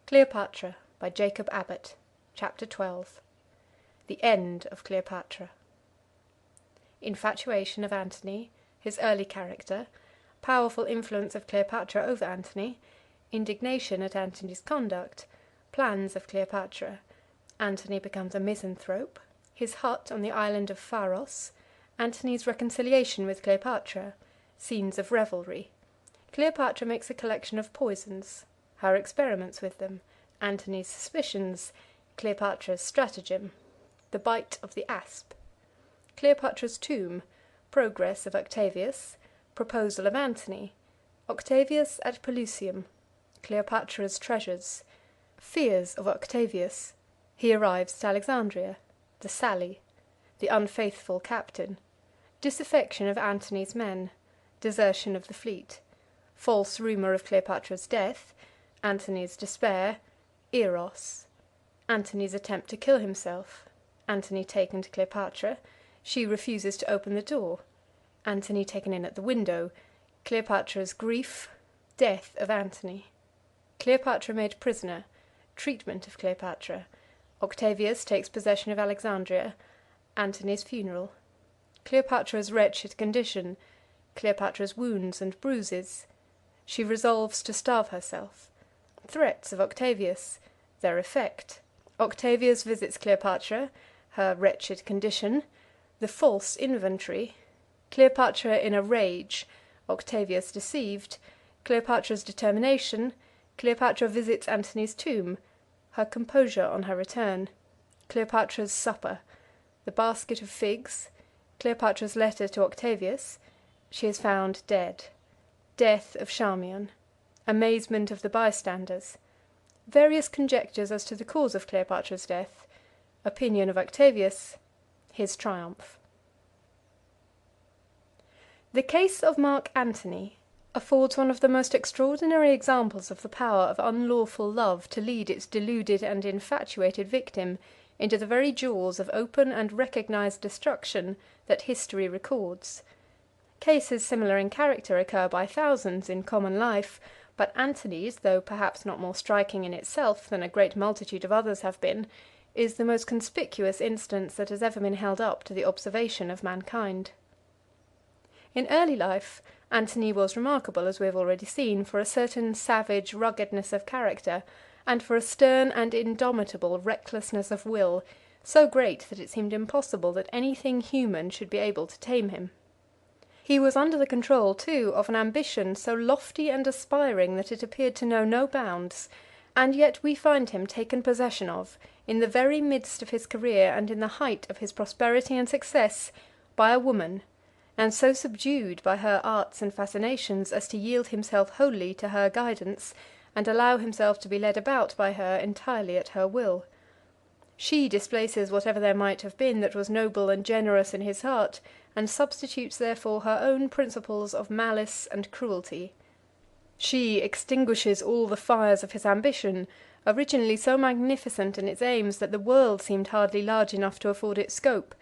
Cleopatra by Jacob Abbott. Chapter 12. The End of Cleopatra. Infatuation of Antony, his early character, powerful influence of Cleopatra over Antony, indignation at Antony's conduct, plans of Cleopatra, Antony becomes a misanthrope, his hut on the island of Pharos, Antony's reconciliation with Cleopatra, scenes of revelry. Cleopatra makes a collection of poisons, her experiments with them, Antony's suspicions, Cleopatra's stratagem, the bite of the asp, Cleopatra's tomb, progress of Octavius, proposal of Antony, Octavius at Pelusium, Cleopatra's treasures, fears of Octavius, he arrives at Alexandria, the sally, the unfaithful captain, disaffection of Antony's men, desertion of the fleet, false rumour of Cleopatra's death, Antony's despair, Eros, Antony's attempt to kill himself, Antony taken to Cleopatra, she refuses to open the door, Antony taken in at the window, Cleopatra's grief, death of Antony, Cleopatra made prisoner, treatment of Cleopatra, Octavius takes possession of Alexandria, Antony's funeral, Cleopatra's wretched condition, Cleopatra's wounds and bruises, she resolves to starve herself, threats of Octavius, their effect, Octavius visits Cleopatra, her wretched condition, the false inventory, Cleopatra in a rage, Octavius deceived, Cleopatra's determination, Cleopatra visits Antony's tomb, her composure on her return, Cleopatra's supper, the basket of figs, Cleopatra's letter to Octavius, she is found dead, death of Charmian, amazement of the bystanders, various conjectures as to the cause of Cleopatra's death, opinion of Octavius, his triumph. The case of Mark Antony affords one of the most extraordinary examples of the power of unlawful love to lead its deluded and infatuated victim into the very jaws of open and recognized destruction that history records. Cases similar in character occur by thousands in common life, but Antony's, though perhaps not more striking in itself than a great multitude of others have been, is the most conspicuous instance that has ever been held up to the observation of mankind. In early life, Antony was remarkable, as we have already seen, for a certain savage ruggedness of character, and for a stern and indomitable recklessness of will, so great that it seemed impossible that anything human should be able to tame him. He was under the control, too, of an ambition so lofty and aspiring that it appeared to know no bounds, and yet we find him taken possession of, in the very midst of his career and in the height of his prosperity and success, by a woman, and so subdued by her arts and fascinations as to yield himself wholly to her guidance, and allow himself to be led about by her entirely at her will. She displaces whatever there might have been that was noble and generous in his heart, and substitutes therefore her own principles of malice and cruelty. She extinguishes all the fires of his ambition, originally so magnificent in its aims that the world seemed hardly large enough to afford it scope,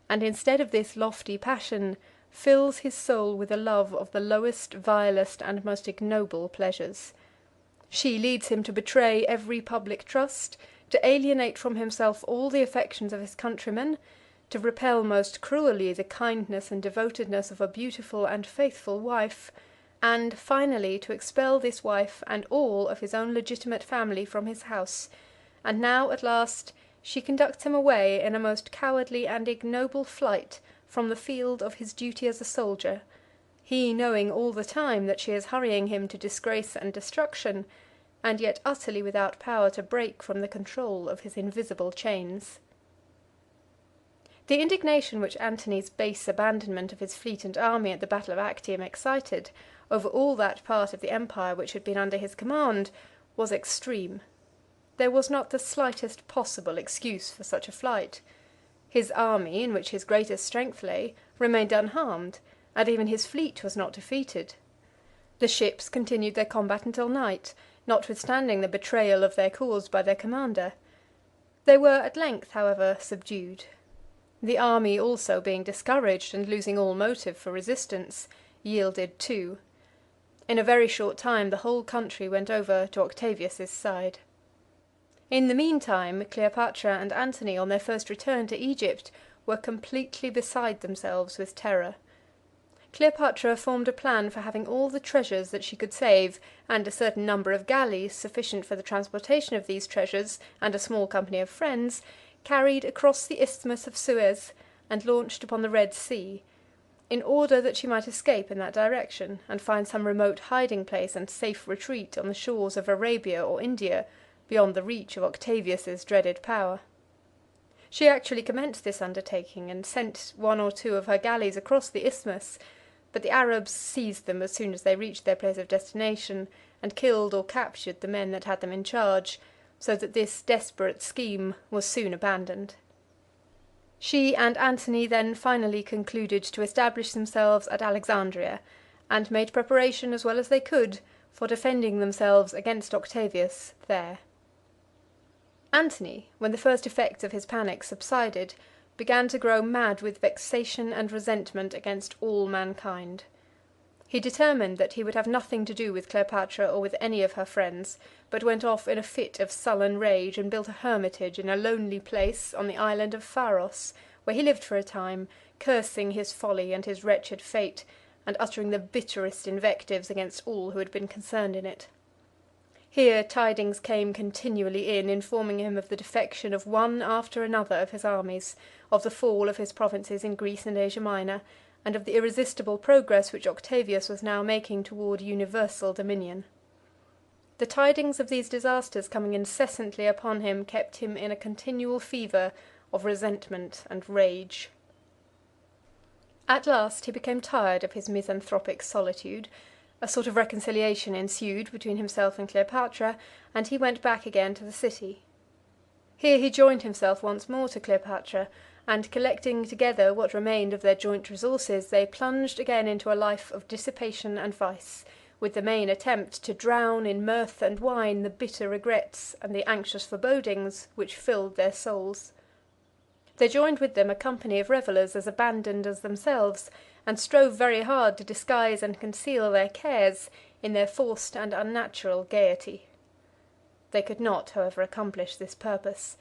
and instead of this lofty passion, fills his soul with a love of the lowest, vilest, and most ignoble pleasures. She leads him to betray every public trust, to alienate from himself all the affections of his countrymen, to repel most cruelly the kindness and devotedness of a beautiful and faithful wife, and, finally, to expel this wife and all of his own legitimate family from his house, and now, at last, she conducts him away in a most cowardly and ignoble flight from the field of his duty as a soldier, he knowing all the time that she is hurrying him to disgrace and destruction, and yet utterly without power to break from the control of his invisible chains. The indignation which Antony's base abandonment of his fleet and army at the Battle of Actium excited over all that part of the empire which had been under his command was extreme. There was not the slightest possible excuse for such a flight. His army, in which his greatest strength lay, remained unharmed, and even his fleet was not defeated. The ships continued their combat until night, notwithstanding the betrayal of their cause by their commander. They were at length, however, subdued. The army also, being discouraged and losing all motive for resistance, yielded too. In a very short time the whole country went over to Octavius's side. In the meantime, Cleopatra and Antony, on their first return to Egypt, were completely beside themselves with terror. Cleopatra formed a plan for having all the treasures that she could save, and a certain number of galleys, sufficient for the transportation of these treasures, and a small company of friends, carried across the Isthmus of Suez, and launched upon the Red Sea, in order that she might escape in that direction, and find some remote hiding place and safe retreat on the shores of Arabia or India, beyond the reach of Octavius's dreaded power. She actually commenced this undertaking, and sent one or two of her galleys across the isthmus, but the Arabs seized them as soon as they reached their place of destination, and killed or captured the men that had them in charge, so that this desperate scheme was soon abandoned. She and Antony then finally concluded to establish themselves at Alexandria, and made preparation as well as they could for defending themselves against Octavius there. Antony, when the first effects of his panic subsided, began to grow mad with vexation and resentment against all mankind. He determined that he would have nothing to do with Cleopatra or with any of her friends, but went off in a fit of sullen rage, and built a hermitage in a lonely place on the island of Pharos, where he lived for a time, cursing his folly and his wretched fate, and uttering the bitterest invectives against all who had been concerned in it. Here tidings came continually in, informing him of the defection of one after another of his armies, of the fall of his provinces in Greece and Asia Minor, and of the irresistible progress which Octavius was now making toward universal dominion. The tidings of these disasters coming incessantly upon him kept him in a continual fever of resentment and rage. At last he became tired of his misanthropic solitude. A sort of reconciliation ensued between himself and Cleopatra, and he went back again to the city. Here he joined himself once more to Cleopatra, and collecting together what remained of their joint resources, they plunged again into a life of dissipation and vice, with the main attempt to drown in mirth and wine the bitter regrets and the anxious forebodings which filled their souls. They joined with them a company of revellers as abandoned as themselves, and strove very hard to disguise and conceal their cares in their forced and unnatural gaiety. They could not, however, accomplish this purpose.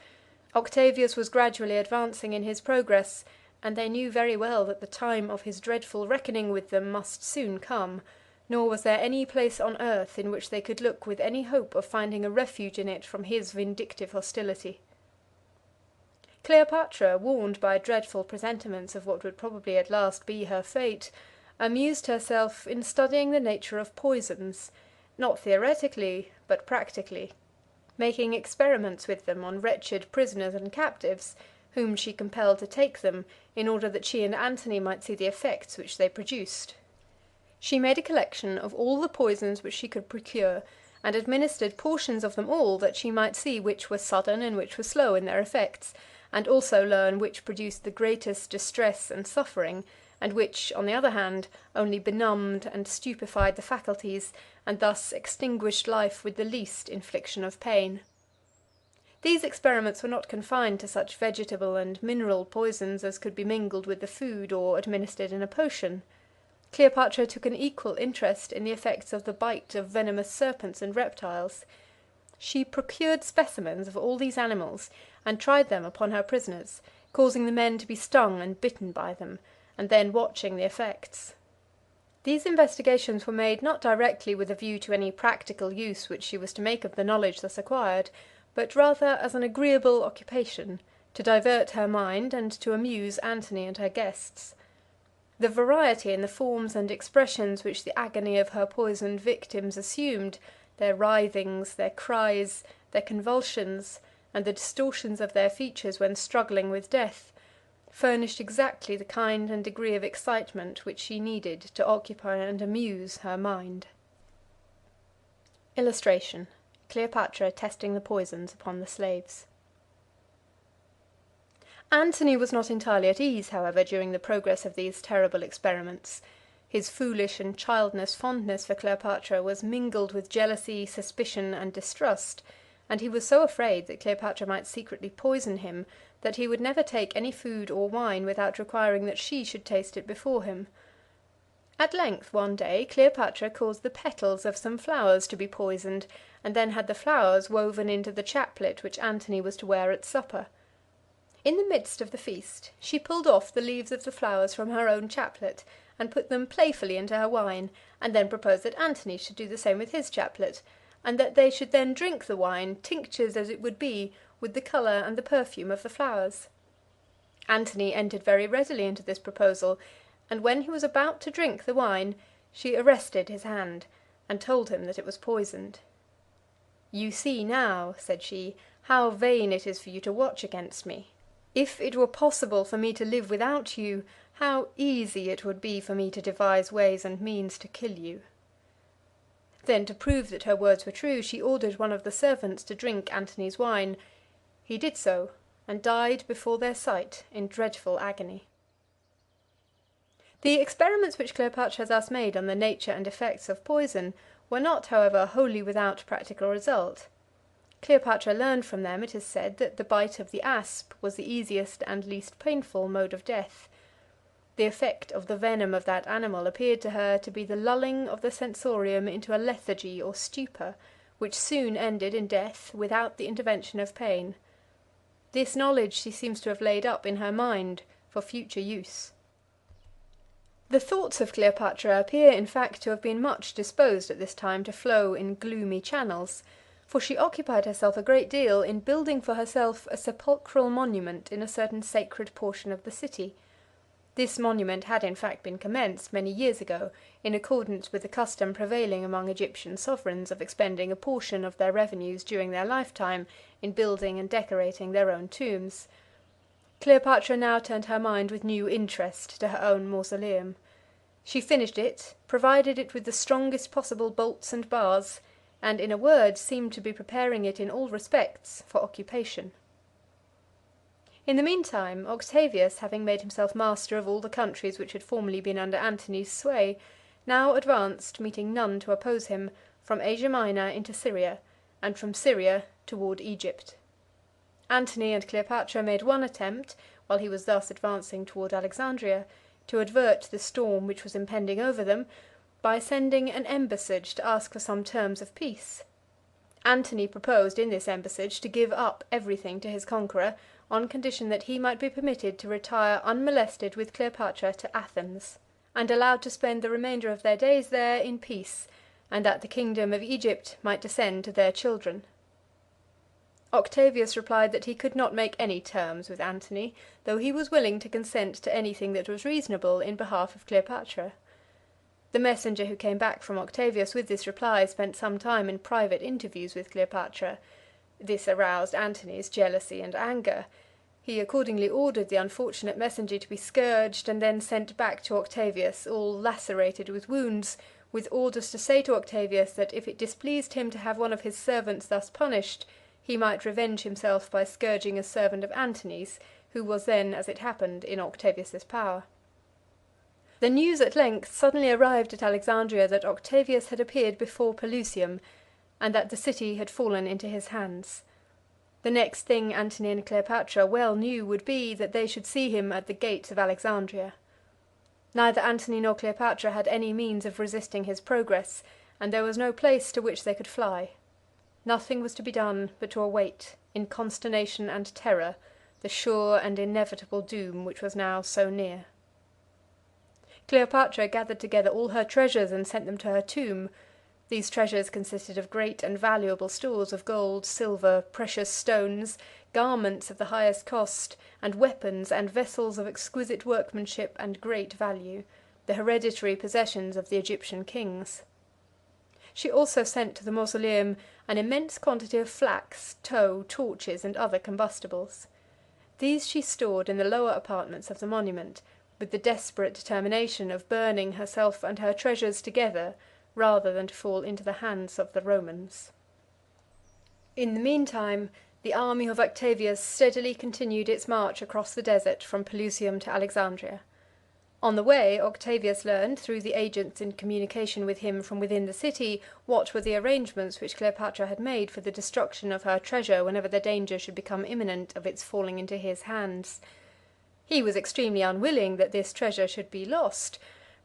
Octavius was gradually advancing in his progress, and they knew very well that the time of his dreadful reckoning with them must soon come, nor was there any place on earth in which they could look with any hope of finding a refuge in it from his vindictive hostility. Cleopatra, warned by dreadful presentiments of what would probably at last be her fate, amused herself in studying the nature of poisons, not theoretically, but practically, making experiments with them on wretched prisoners and captives, whom she compelled to take them, in order that she and Antony might see the effects which they produced. She made a collection of all the poisons which she could procure, and administered portions of them all, that she might see which were sudden and which were slow in their effects, and also learn which produced the greatest distress and suffering, and which, on the other hand, only benumbed and stupefied the faculties, and thus extinguished life with the least infliction of pain. These experiments were not confined to such vegetable and mineral poisons as could be mingled with the food or administered in a potion. Cleopatra took an equal interest in the effects of the bite of venomous serpents and reptiles. She procured specimens of all these animals, and tried them upon her prisoners, causing the men to be stung and bitten by them, and then watching the effects. These investigations were made not directly with a view to any practical use which she was to make of the knowledge thus acquired, but rather as an agreeable occupation, to divert her mind and to amuse Antony and her guests. The variety in the forms and expressions which the agony of her poisoned victims assumed, their writhings, their cries, their convulsions, and the distortions of their features when struggling with death, furnished exactly the kind and degree of excitement which she needed to occupy and amuse her mind. Illustration: Cleopatra testing the poisons upon the slaves. Antony was not entirely at ease, however, during the progress of these terrible experiments. His foolish and childless fondness for Cleopatra was mingled with jealousy, suspicion, and distrust, and he was so afraid that Cleopatra might secretly poison him, that he would never take any food or wine without requiring that she should taste it before him. At length, one day, Cleopatra caused the petals of some flowers to be poisoned, and then had the flowers woven into the chaplet which Antony was to wear at supper. In the midst of the feast, she pulled off the leaves of the flowers from her own chaplet, and put them playfully into her wine, and then proposed that Antony should do the same with his chaplet, and that they should then drink the wine, tinctures as it would be, with the colour and the perfume of the flowers. Antony entered very readily into this proposal, and when he was about to drink the wine, she arrested his hand, and told him that it was poisoned. "You see now," said she, "how vain it is for you to watch against me. If it were possible for me to live without you, how easy it would be for me to devise ways and means to kill you." Then, to prove that her words were true, she ordered one of the servants to drink Antony's wine. He did so, and died before their sight in dreadful agony. The experiments which Cleopatra thus made on the nature and effects of poison were not, however, wholly without practical result. Cleopatra learned from them, it is said, that the bite of the asp was the easiest and least painful mode of death. The effect of the venom of that animal appeared to her to be the lulling of the sensorium into a lethargy or stupor, which soon ended in death without the intervention of pain. This knowledge she seems to have laid up in her mind for future use. The thoughts of Cleopatra appear, in fact, to have been much disposed at this time to flow in gloomy channels, for she occupied herself a great deal in building for herself a sepulchral monument in a certain sacred portion of the city. This monument had in fact been commenced many years ago, in accordance with the custom prevailing among Egyptian sovereigns of expending a portion of their revenues during their lifetime in building and decorating their own tombs. Cleopatra now turned her mind with new interest to her own mausoleum. She finished it, provided it with the strongest possible bolts and bars, and, in a word, seemed to be preparing it in all respects for occupation. In the meantime, Octavius, having made himself master of all the countries which had formerly been under Antony's sway, now advanced, meeting none to oppose him, from Asia Minor into Syria, and from Syria toward Egypt. Antony and Cleopatra made one attempt, while he was thus advancing toward Alexandria, to avert the storm which was impending over them, by sending an embassage to ask for some terms of peace. Antony proposed in this embassage to give up everything to his conqueror, on condition that he might be permitted to retire unmolested with Cleopatra to Athens, and allowed to spend the remainder of their days there in peace, and that the kingdom of Egypt might descend to their children. Octavius replied that he could not make any terms with Antony, though he was willing to consent to anything that was reasonable in behalf of Cleopatra. The messenger who came back from Octavius with this reply spent some time in private interviews with Cleopatra. This aroused Antony's jealousy and anger. He accordingly ordered the unfortunate messenger to be scourged, and then sent back to Octavius, all lacerated with wounds, with orders to say to Octavius that if it displeased him to have one of his servants thus punished, he might revenge himself by scourging a servant of Antony's, who was then, as it happened, in Octavius's power. The news at length suddenly arrived at Alexandria that Octavius had appeared before Pelusium, and that the city had fallen into his hands. The next thing Antony and Cleopatra well knew would be that they should see him at the gates of Alexandria. Neither Antony nor Cleopatra had any means of resisting his progress, and there was no place to which they could fly. Nothing was to be done but to await, in consternation and terror, the sure and inevitable doom which was now so near. Cleopatra gathered together all her treasures and sent them to her tomb. These treasures consisted of great and valuable stores of gold, silver, precious stones, garments of the highest cost, and weapons and vessels of exquisite workmanship and great value, the hereditary possessions of the Egyptian kings. She also sent to the mausoleum an immense quantity of flax, tow, torches, and other combustibles. These she stored in the lower apartments of the monument, with the desperate determination of burning herself and her treasures together, rather than to fall into the hands of the Romans. In the meantime, the army of Octavius steadily continued its march across the desert from Pelusium to Alexandria. On the way, Octavius learned, through the agents in communication with him from within the city, what were the arrangements which Cleopatra had made for the destruction of her treasure whenever the danger should become imminent of its falling into his hands. He was extremely unwilling that this treasure should be lost,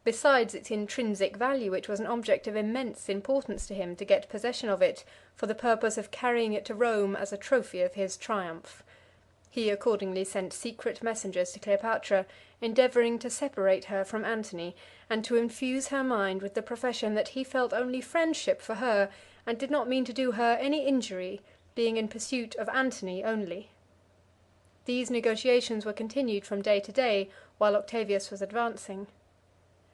Besides its intrinsic value, it was an object of immense importance to him to get possession of it for the purpose of carrying it to Rome as a trophy of his triumph. He accordingly sent secret messengers to Cleopatra, endeavouring to separate her from Antony, and to infuse her mind with the profession that he felt only friendship for her, and did not mean to do her any injury, being in pursuit of Antony only. These negotiations were continued from day to day, while Octavius was advancing.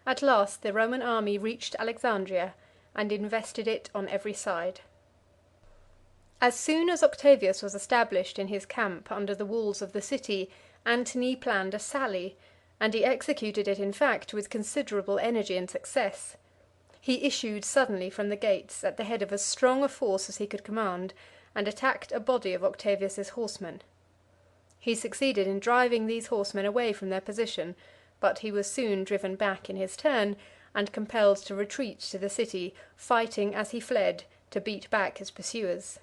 At last the Roman army reached Alexandria, and invested it on every side. As soon as Octavius was established in his camp under the walls of the city, Antony planned a sally, and he executed it in fact with considerable energy and success. He issued suddenly from the gates, at the head of as strong a force as he could command, and attacked a body of Octavius's horsemen. He succeeded in driving these horsemen away from their position, but he was soon driven back in his turn, and compelled to retreat to the city, fighting as he fled to beat back his pursuers.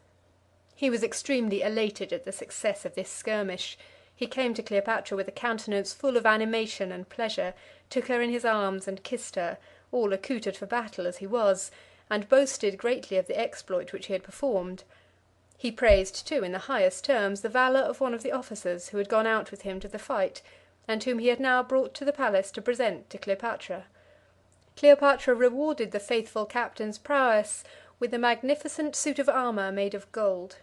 He was extremely elated at the success of this skirmish. He came to Cleopatra with a countenance full of animation and pleasure, took her in his arms and kissed her, all accoutred for battle as he was, and boasted greatly of the exploit which he had performed. He praised, too, in the highest terms, the valour of one of the officers who had gone out with him to the fight, and whom he had now brought to the palace to present to Cleopatra. Cleopatra rewarded the faithful captain's prowess with a magnificent suit of armour made of gold.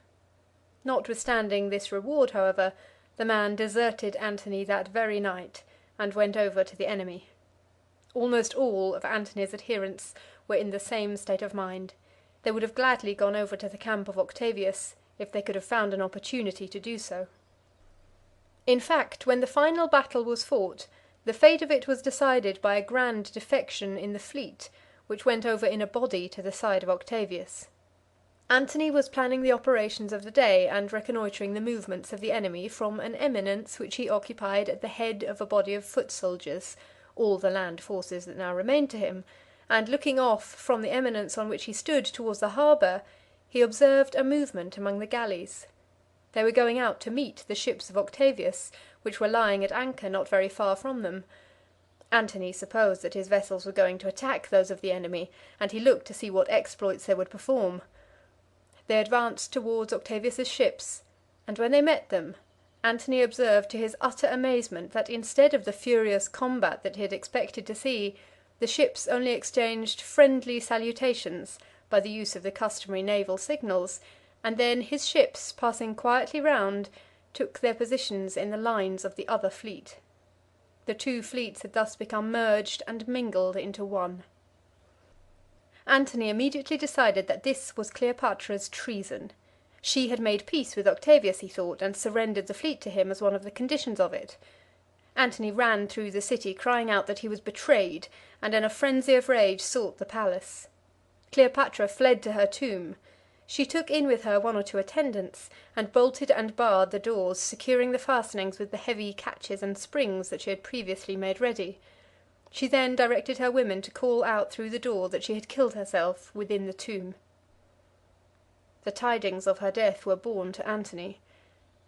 Notwithstanding this reward, however, the man deserted Antony that very night, and went over to the enemy. Almost all of Antony's adherents were in the same state of mind. They would have gladly gone over to the camp of Octavius, if they could have found an opportunity to do so. In fact, when the final battle was fought, the fate of it was decided by a grand defection in the fleet, which went over in a body to the side of Octavius. Antony was planning the operations of the day, and reconnoitring the movements of the enemy from an eminence which he occupied at the head of a body of foot soldiers, all the land forces that now remained to him, and looking off from the eminence on which he stood towards the harbour, he observed a movement among the galleys. They were going out to meet the ships of Octavius, which were lying at anchor not very far from them. Antony supposed that his vessels were going to attack those of the enemy, and he looked to see what exploits they would perform. They advanced towards Octavius's ships, and when they met them, Antony observed to his utter amazement that instead of the furious combat that he had expected to see, the ships only exchanged friendly salutations by the use of the customary naval signals, and then his ships, passing quietly round, took their positions in the lines of the other fleet. The two fleets had thus become merged and mingled into one. Antony immediately decided that this was Cleopatra's treason. She had made peace with Octavius, he thought, and surrendered the fleet to him as one of the conditions of it. Antony ran through the city, crying out that he was betrayed, and in a frenzy of rage sought the palace. Cleopatra fled to her tomb. She took in with her 1 or 2 attendants, and bolted and barred the doors, securing the fastenings with the heavy catches and springs that she had previously made ready. She then directed her women to call out through the door that she had killed herself within the tomb. The tidings of her death were borne to Antony.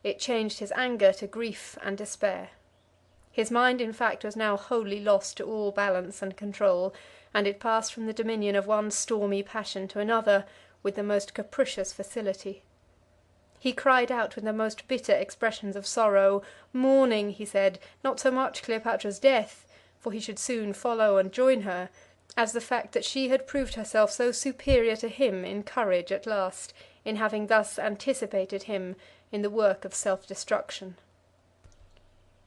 It changed his anger to grief and despair. His mind, in fact, was now wholly lost to all balance and control, and it passed from the dominion of one stormy passion to another with the most capricious facility. He cried out with the most bitter expressions of sorrow, mourning, he said, not so much Cleopatra's death, for he should soon follow and join her, as the fact that she had proved herself so superior to him in courage at last, in having thus anticipated him in the work of self-destruction.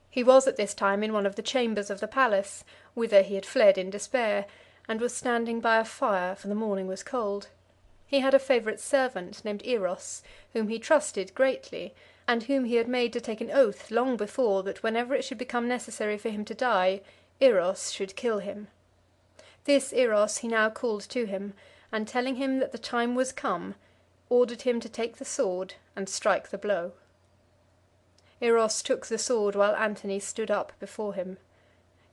He was at this time in one of the chambers of the palace, whither he had fled in despair, and was standing by a fire, for the morning was cold. He had a favourite servant named Eros, whom he trusted greatly, and whom he had made to take an oath long before that whenever it should become necessary for him to die, Eros should kill him. This Eros he now called to him, and telling him that the time was come, ordered him to take the sword and strike the blow. Eros took the sword while Antony stood up before him.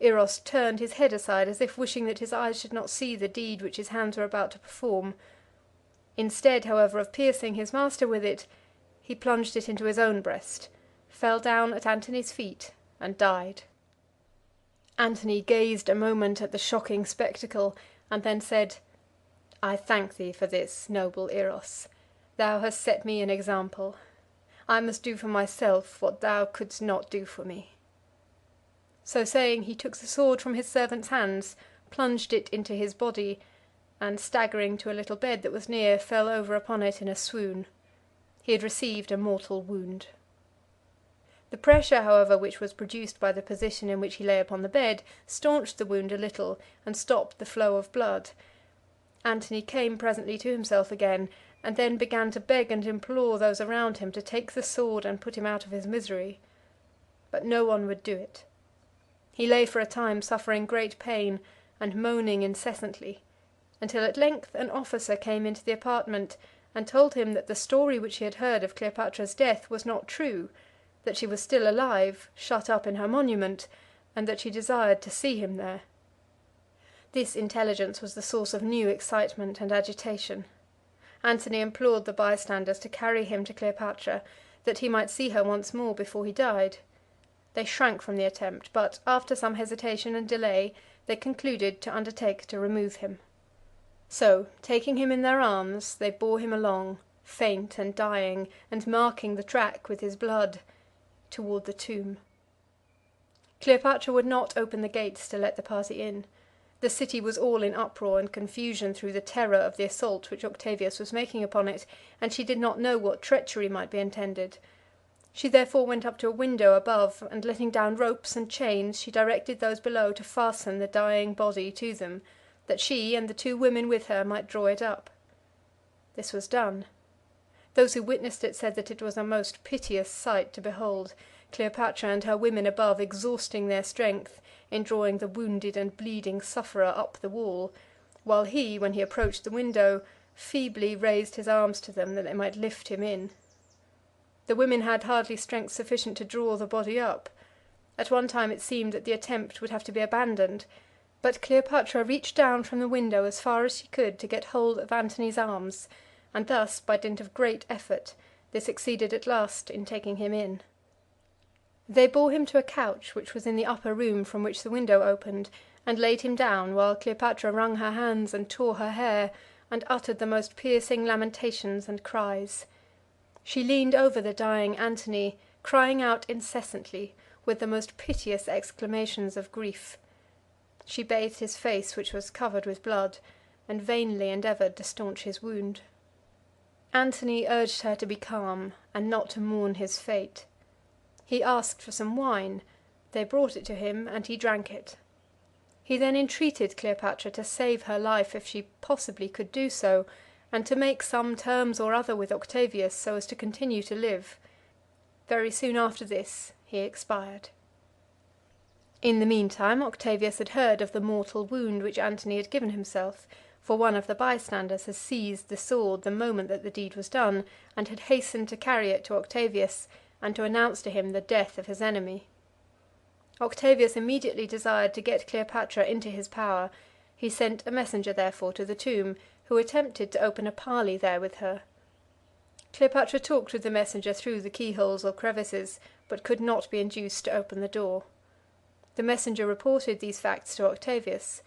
Eros turned his head aside as if wishing that his eyes should not see the deed which his hands were about to perform. Instead, however, of piercing his master with it, he plunged it into his own breast, fell down at Antony's feet, and died. Antony gazed a moment at the shocking spectacle, and then said, "I thank thee for this, noble Eros. Thou hast set me an example. I must do for myself what thou couldst not do for me." So saying, he took the sword from his servant's hands, plunged it into his body, and, staggering to a little bed that was near, fell over upon it in a swoon. He had received a mortal wound. The pressure, however, which was produced by the position in which he lay upon the bed, staunched the wound a little, and stopped the flow of blood. Antony came presently to himself again, and then began to beg and implore those around him to take the sword and put him out of his misery. But no one would do it. He lay for a time suffering great pain, and moaning incessantly, until at length an officer came into the apartment, and told him that the story which he had heard of Cleopatra's death was not true, that she was still alive, shut up in her monument, and that she desired to see him there. This intelligence was the source of new excitement and agitation. Antony implored the bystanders to carry him to Cleopatra, that he might see her once more before he died. They shrank from the attempt, but, after some hesitation and delay, they concluded to undertake to remove him. So, taking him in their arms, they bore him along, faint and dying, and marking the track with his blood, toward the tomb. Cleopatra would not open the gates to let the party in. The city was all in uproar and confusion through the terror of the assault which Octavius was making upon it, and she did not know what treachery might be intended. She therefore went up to a window above, and letting down ropes and chains, she directed those below to fasten the dying body to them, that she and the two women with her might draw it up. This was done. Those who witnessed it said that it was a most piteous sight to behold, Cleopatra and her women above exhausting their strength in drawing the wounded and bleeding sufferer up the wall, while he, when he approached the window, feebly raised his arms to them that they might lift him in. The women had hardly strength sufficient to draw the body up. At one time it seemed that the attempt would have to be abandoned, but Cleopatra reached down from the window as far as she could to get hold of Antony's arms, and thus, by dint of great effort, they succeeded at last in taking him in. They bore him to a couch which was in the upper room from which the window opened, and laid him down, while Cleopatra wrung her hands and tore her hair, and uttered the most piercing lamentations and cries. She leaned over the dying Antony, crying out incessantly, with the most piteous exclamations of grief. She bathed his face, which was covered with blood, and vainly endeavoured to staunch his wound. Antony urged her to be calm, and not to mourn his fate. He asked for some wine. They brought it to him, and he drank it. He then entreated Cleopatra to save her life if she possibly could do so, and to make some terms or other with Octavius so as to continue to live. Very soon after this he expired. In the meantime Octavius had heard of the mortal wound which Antony had given himself, for one of the bystanders had seized the sword the moment that the deed was done, and had hastened to carry it to Octavius, and to announce to him the death of his enemy. Octavius immediately desired to get Cleopatra into his power. He sent a messenger therefore to the tomb, who attempted to open a parley there with her. Cleopatra talked with the messenger through the keyholes or crevices, but could not be induced to open the door. The messenger reported these facts to Octavius.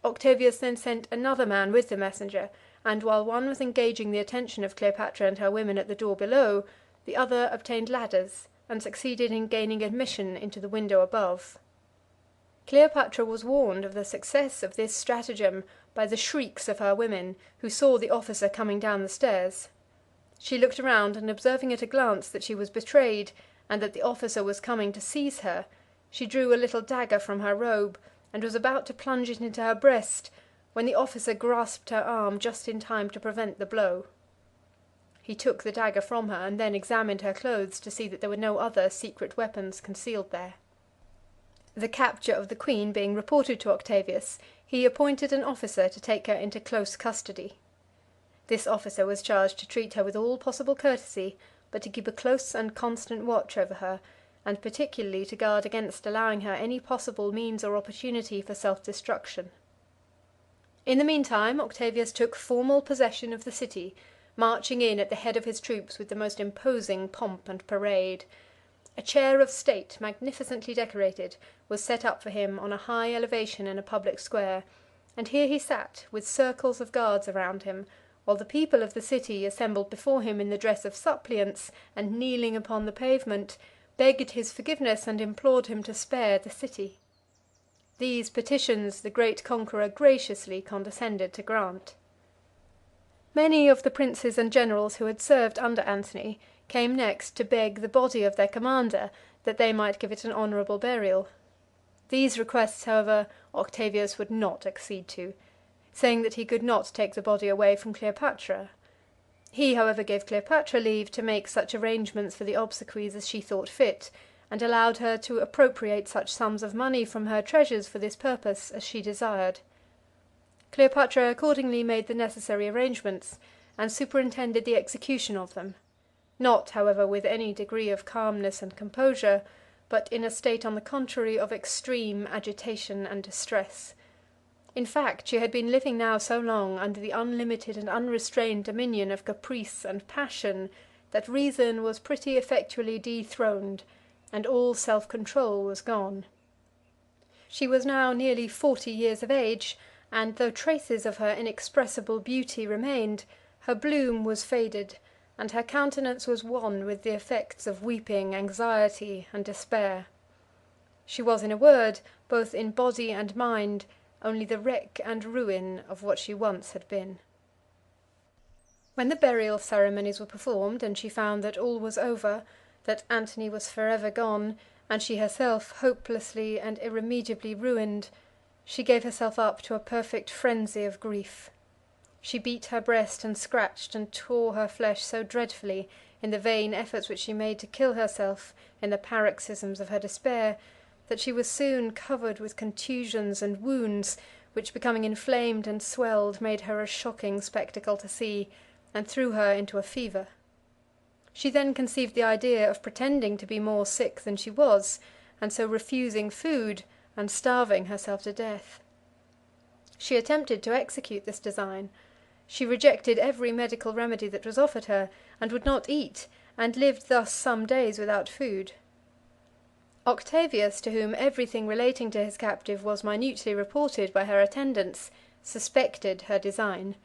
Octavius then sent another man with the messenger, and while one was engaging the attention of Cleopatra and her women at the door below, the other obtained ladders, and succeeded in gaining admission into the window above. Cleopatra was warned of the success of this stratagem by the shrieks of her women, who saw the officer coming down the stairs. She looked around, and observing at a glance that she was betrayed, and that the officer was coming to seize her, she drew a little dagger from her robe, and was about to plunge it into her breast, when the officer grasped her arm just in time to prevent the blow. He took the dagger from her, and then examined her clothes to see that there were no other secret weapons concealed there. The capture of the queen being reported to Octavius, he appointed an officer to take her into close custody. This officer was charged to treat her with all possible courtesy, but to keep a close and constant watch over her, and particularly to guard against allowing her any possible means or opportunity for self-destruction. In the meantime Octavius took formal possession of the city, marching in at the head of his troops with the most imposing pomp and parade. A chair of state, magnificently decorated, was set up for him on a high elevation in a public square, and here he sat, with circles of guards around him, while the people of the city, assembled before him in the dress of suppliants, and kneeling upon the pavement, begged his forgiveness and implored him to spare the city. These petitions the great conqueror graciously condescended to grant. Many of the princes and generals who had served under Antony came next to beg the body of their commander, that they might give it an honourable burial. These requests, however, Octavius would not accede to, saying that he could not take the body away from Cleopatra. He, however, gave Cleopatra leave to make such arrangements for the obsequies as she thought fit, and allowed her to appropriate such sums of money from her treasures for this purpose as she desired. Cleopatra accordingly made the necessary arrangements, and superintended the execution of them, not, however, with any degree of calmness and composure, but in a state, on the contrary, of extreme agitation and distress. In fact, she had been living now so long under the unlimited and unrestrained dominion of caprice and passion, that reason was pretty effectually dethroned, and all self-control was gone. She was now nearly 40 years of age, and though traces of her inexpressible beauty remained, her bloom was faded, and her countenance was wan with the effects of weeping, anxiety, and despair. She was, in a word, both in body and mind, only the wreck and ruin of what she once had been. When the burial ceremonies were performed, and she found that all was over, that Antony was forever gone, and she herself hopelessly and irremediably ruined, she gave herself up to a perfect frenzy of grief. She beat her breast and scratched and tore her flesh so dreadfully in the vain efforts which she made to kill herself in the paroxysms of her despair, that she was soon covered with contusions and wounds, which, becoming inflamed and swelled, made her a shocking spectacle to see, and threw her into a fever. She then conceived the idea of pretending to be more sick than she was, and so refusing food and starving herself to death. She attempted to execute this design. She rejected every medical remedy that was offered her, and would not eat, and lived thus some days without food. Octavius, to whom everything relating to his captive was minutely reported by her attendants, suspected her design.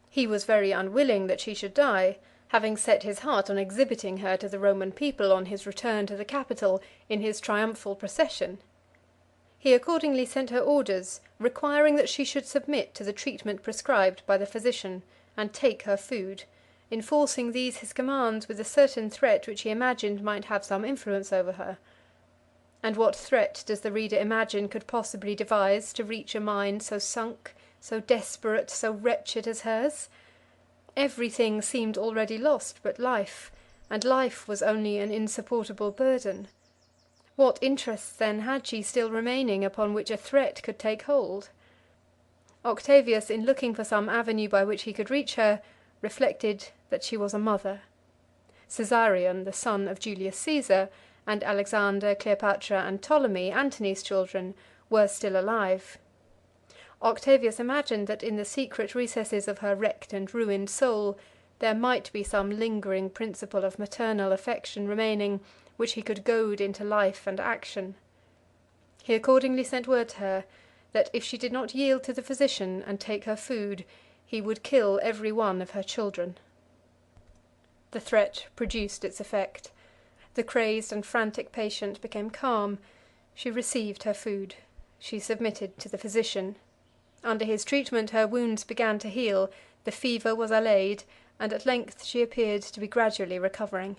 He was very unwilling that she should die, having set his heart on exhibiting her to the Roman people on his return to the capital in his triumphal procession. He accordingly sent her orders, requiring that she should submit to the treatment prescribed by the physician, and take her food, enforcing these his commands with a certain threat which he imagined might have some influence over her. And what threat does the reader imagine could possibly devise to reach a mind so sunk, so desperate, so wretched as hers? Everything seemed already lost but life, and life was only an insupportable burden. What interests then had she still remaining upon which a threat could take hold? Octavius, in looking for some avenue by which he could reach her, reflected that she was a mother. Caesarion, the son of Julius Caesar, and Alexander, Cleopatra, and Ptolemy, Antony's children, were still alive. Octavius imagined that in the secret recesses of her wrecked and ruined soul there might be some lingering principle of maternal affection remaining, which he could goad into life and action. He accordingly sent word to her, that if she did not yield to the physician and take her food, he would kill every one of her children. The threat produced its effect. The crazed and frantic patient became calm. She received her food. She submitted to the physician. Under his treatment her wounds began to heal, the fever was allayed, and at length she appeared to be gradually recovering.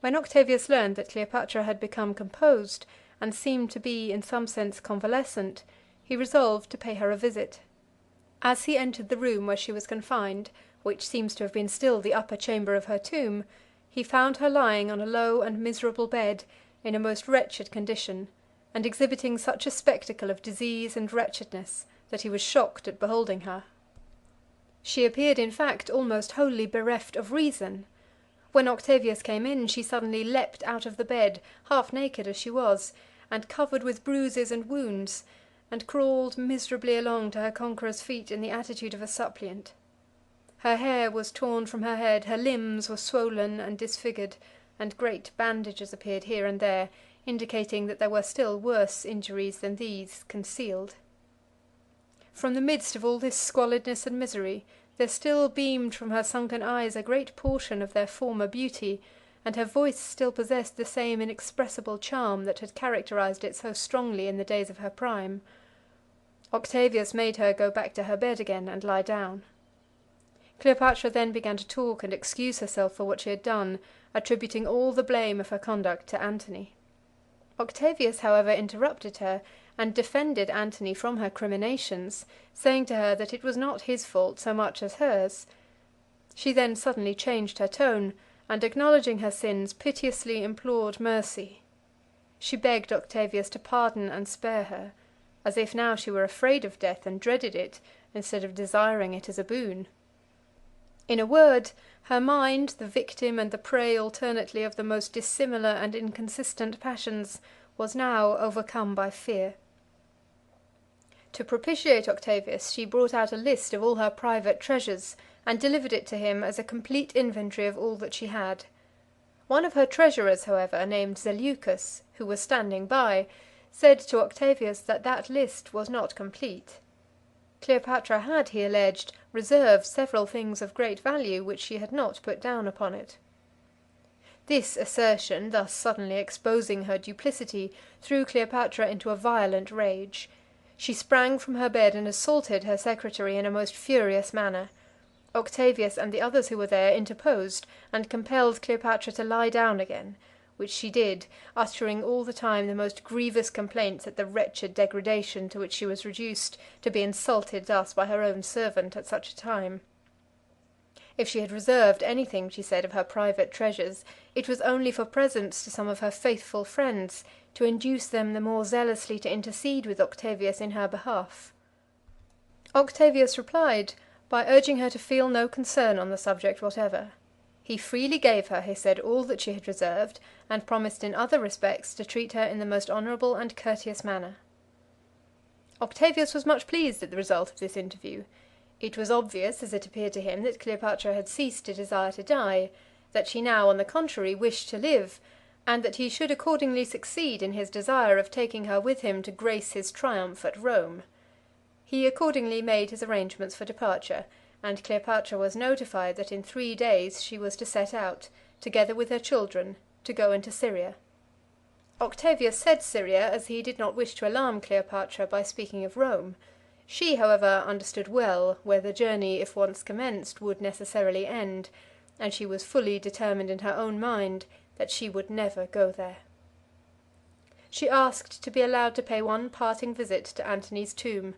When Octavius learned that Cleopatra had become composed, and seemed to be in some sense convalescent, he resolved to pay her a visit. As he entered the room where she was confined, which seems to have been still the upper chamber of her tomb, he found her lying on a low and miserable bed, in a most wretched condition, and exhibiting such a spectacle of disease and wretchedness, that he was shocked at beholding her. She appeared, in fact, almost wholly bereft of reason. When Octavius came in, she suddenly leapt out of the bed, half naked as she was, and covered with bruises and wounds, and crawled miserably along to her conqueror's feet in the attitude of a suppliant. Her hair was torn from her head, her limbs were swollen and disfigured, and great bandages appeared here and there, indicating that there were still worse injuries than these concealed. From the midst of all this squalidness and misery, there still beamed from her sunken eyes a great portion of their former beauty, and her voice still possessed the same inexpressible charm that had characterized it so strongly in the days of her prime. Octavius made her go back to her bed again and lie down. Cleopatra then began to talk and excuse herself for what she had done, attributing all the blame of her conduct to Antony. Octavius, however, interrupted her, and defended Antony from her criminations, saying to her that it was not his fault so much as hers. She then suddenly changed her tone, and acknowledging her sins, piteously implored mercy. She begged Octavius to pardon and spare her, as if now she were afraid of death and dreaded it, instead of desiring it as a boon. In a word, her mind, the victim and the prey alternately of the most dissimilar and inconsistent passions, was now overcome by fear. To propitiate Octavius, she brought out a list of all her private treasures, and delivered it to him as a complete inventory of all that she had. One of her treasurers, however, named Zeleucus, who was standing by, said to Octavius that that list was not complete. Cleopatra had, he alleged, reserved several things of great value which she had not put down upon it. This assertion, thus suddenly exposing her duplicity, threw Cleopatra into a violent rage. She sprang from her bed and assaulted her secretary in a most furious manner. Octavius and the others who were there interposed, and compelled Cleopatra to lie down again, which she did, uttering all the time the most grievous complaints at the wretched degradation to which she was reduced, to be insulted thus by her own servant at such a time. If she had reserved anything, she said, of her private treasures, it was only for presents to some of her faithful friends, to induce them the more zealously to intercede with Octavius in her behalf. Octavius replied by urging her to feel no concern on the subject whatever. He freely gave her, he said, all that she had reserved, and promised in other respects to treat her in the most honourable and courteous manner. Octavius was much pleased at the result of this interview. It was obvious, as it appeared to him, that Cleopatra had ceased to desire to die, that she now, on the contrary, wished to live, and that he should accordingly succeed in his desire of taking her with him to grace his triumph at Rome. He accordingly made his arrangements for departure, and Cleopatra was notified that in 3 days she was to set out, together with her children, to go into Syria. Octavius said Syria, as he did not wish to alarm Cleopatra by speaking of Rome. She, however, understood well where the journey, if once commenced, would necessarily end, and she was fully determined in her own mind that she would never go there. She asked to be allowed to pay one parting visit to Antony's tomb.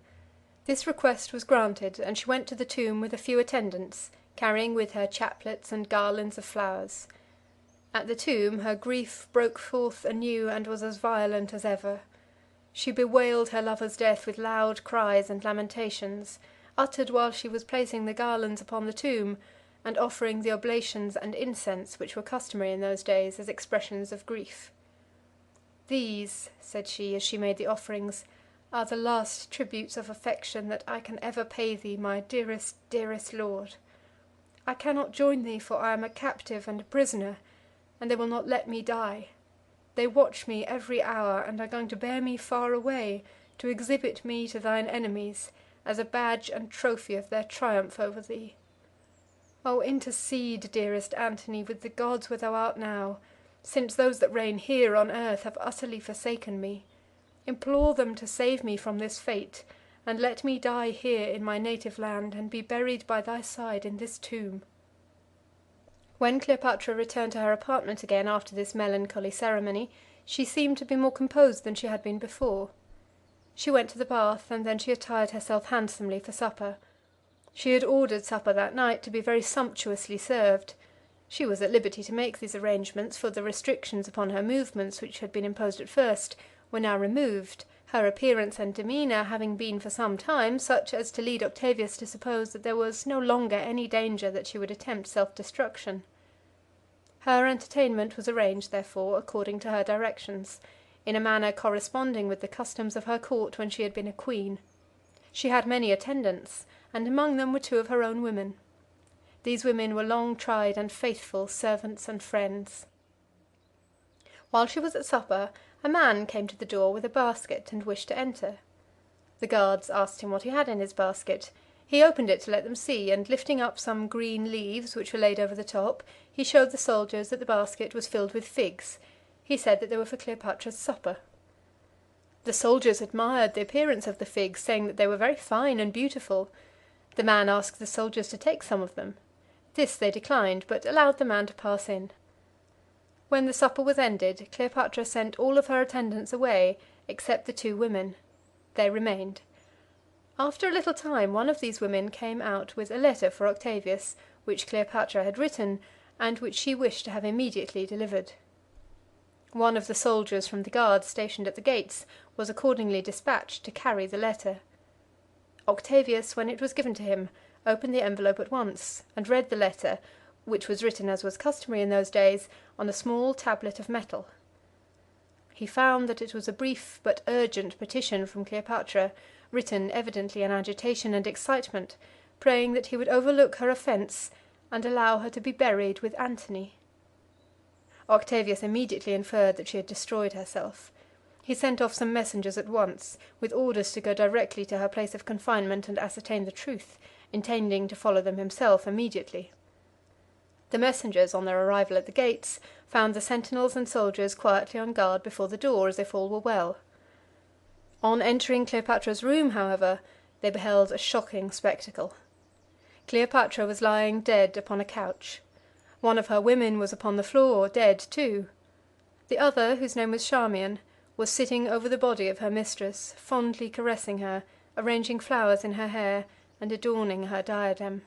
This request was granted, and she went to the tomb with a few attendants, carrying with her chaplets and garlands of flowers. At the tomb her grief broke forth anew and was as violent as ever. She bewailed her lover's death with loud cries and lamentations, uttered while she was placing the garlands upon the tomb, and offering the oblations and incense which were customary in those days as expressions of grief. "These," said she, as she made the offerings, "are the last tributes of affection that I can ever pay thee, my dearest, dearest lord. I cannot join thee, for I am a captive and a prisoner, and they will not let me die. They watch me every hour, and are going to bear me far away, to exhibit me to thine enemies, as a badge and trophy of their triumph over thee. O intercede, dearest Antony, with the gods where thou art now, since those that reign here on earth have utterly forsaken me. Implore them to save me from this fate, and let me die here in my native land, and be buried by thy side in this tomb." When Cleopatra returned to her apartment again after this melancholy ceremony, she seemed to be more composed than she had been before. She went to the bath, and then she attired herself handsomely for supper. She had ordered supper that night to be very sumptuously served. She was at liberty to make these arrangements, for the restrictions upon her movements, which had been imposed at first, were now removed, her appearance and demeanour having been for some time such as to lead Octavius to suppose that there was no longer any danger that she would attempt self-destruction. Her entertainment was arranged, therefore, according to her directions, in a manner corresponding with the customs of her court when she had been a queen. She had many attendants, and among them were 2 of her own women. These women were long tried and faithful servants and friends. While she was at supper, a man came to the door with a basket and wished to enter. The guards asked him what he had in his basket. He opened it to let them see, and lifting up some green leaves which were laid over the top, he showed the soldiers that the basket was filled with figs. He said that they were for Cleopatra's supper. The soldiers admired the appearance of the figs, saying that they were very fine and beautiful. The man asked the soldiers to take some of them. This they declined, but allowed the man to pass in. When the supper was ended, Cleopatra sent all of her attendants away, except the 2 women. They remained. After a little time, one of these women came out with a letter for Octavius, which Cleopatra had written, and which she wished to have immediately delivered. One of the soldiers from the guards stationed at the gates was accordingly dispatched to carry the letter. Octavius, when it was given to him, opened the envelope at once, and read the letter, which was written, as was customary in those days, on a small tablet of metal. He found that it was a brief but urgent petition from Cleopatra, written evidently in agitation and excitement, praying that he would overlook her offence and allow her to be buried with Antony. Octavius immediately inferred that she had destroyed herself. He sent off some messengers at once, with orders to go directly to her place of confinement and ascertain the truth, intending to follow them himself immediately. The messengers, on their arrival at the gates, found the sentinels and soldiers quietly on guard before the door, as if all were well. On entering Cleopatra's room, however, they beheld a shocking spectacle. Cleopatra was lying dead upon a couch. One of her women was upon the floor, dead too. The other, whose name was Charmian, was sitting over the body of her mistress, fondly caressing her, arranging flowers in her hair, and adorning her diadem.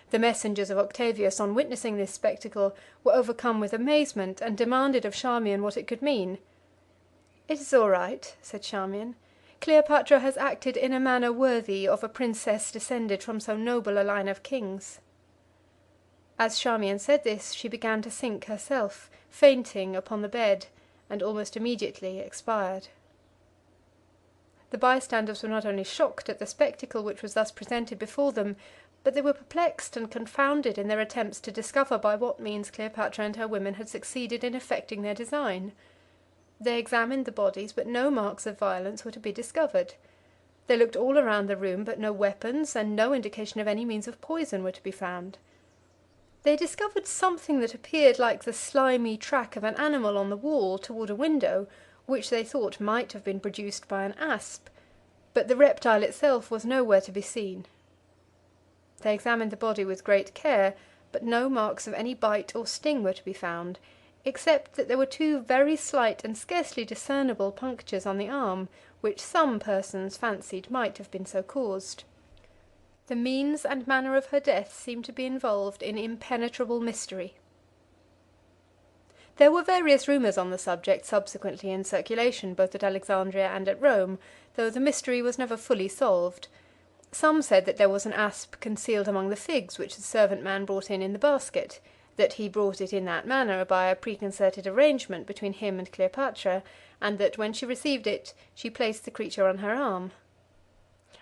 The messengers of Octavius, on witnessing this spectacle, were overcome with amazement, and demanded of Charmian what it could mean. "It is all right," said Charmian. "Cleopatra has acted in a manner worthy of a princess descended from so noble a line of kings." As Charmian said this, she began to sink herself, fainting upon the bed, and almost immediately expired. The bystanders were not only shocked at the spectacle which was thus presented before them, but they were perplexed and confounded in their attempts to discover by what means Cleopatra and her women had succeeded in effecting their design. They examined the bodies, but no marks of violence were to be discovered. They looked all around the room, but no weapons and no indication of any means of poison were to be found. They discovered something that appeared like the slimy track of an animal on the wall toward a window, which they thought might have been produced by an asp, but the reptile itself was nowhere to be seen. They examined the body with great care, but no marks of any bite or sting were to be found, except that there were 2 very slight and scarcely discernible punctures on the arm, which some persons fancied might have been so caused. The means and manner of her death seemed to be involved in impenetrable mystery. There were various rumours on the subject subsequently in circulation, both at Alexandria and at Rome, though the mystery was never fully solved. Some said that there was an asp concealed among the figs which the servant man brought in the basket, that he brought it in that manner by a preconcerted arrangement between him and Cleopatra, and that when she received it, she placed the creature on her arm.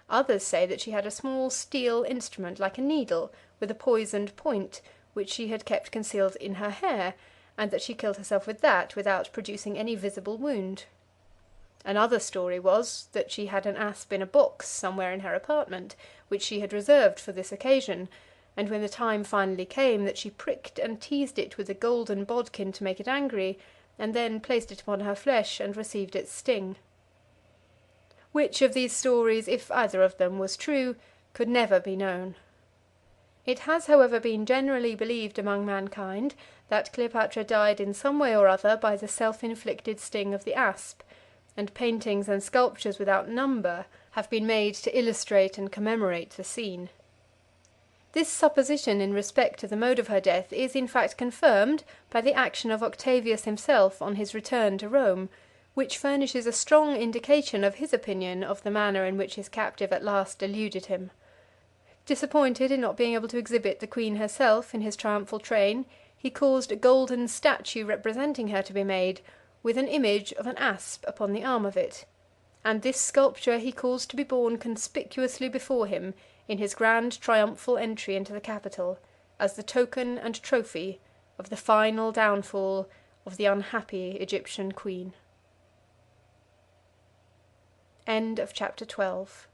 Others say that she had a small steel instrument like a needle, with a poisoned point, which she had kept concealed in her hair, and that she killed herself with that, without producing any visible wound. Another story was, that she had an asp in a box somewhere in her apartment, which she had reserved for this occasion, and when the time finally came, that she pricked and teased it with a golden bodkin to make it angry, and then placed it upon her flesh and received its sting. Which of these stories, if either of them was true, could never be known. It has, however, been generally believed among mankind that Cleopatra died in some way or other by the self-inflicted sting of the asp, and paintings and sculptures without number have been made to illustrate and commemorate the scene. This supposition in respect to the mode of her death is in fact confirmed by the action of Octavius himself on his return to Rome, which furnishes a strong indication of his opinion of the manner in which his captive at last eluded him. Disappointed in not being able to exhibit the Queen herself in his triumphal train, he caused a golden statue representing her to be made, with an image of an asp upon the arm of it, and this sculpture he caused to be borne conspicuously before him in his grand triumphal entry into the capital, as the token and trophy of the final downfall of the unhappy Egyptian queen. End of chapter 12.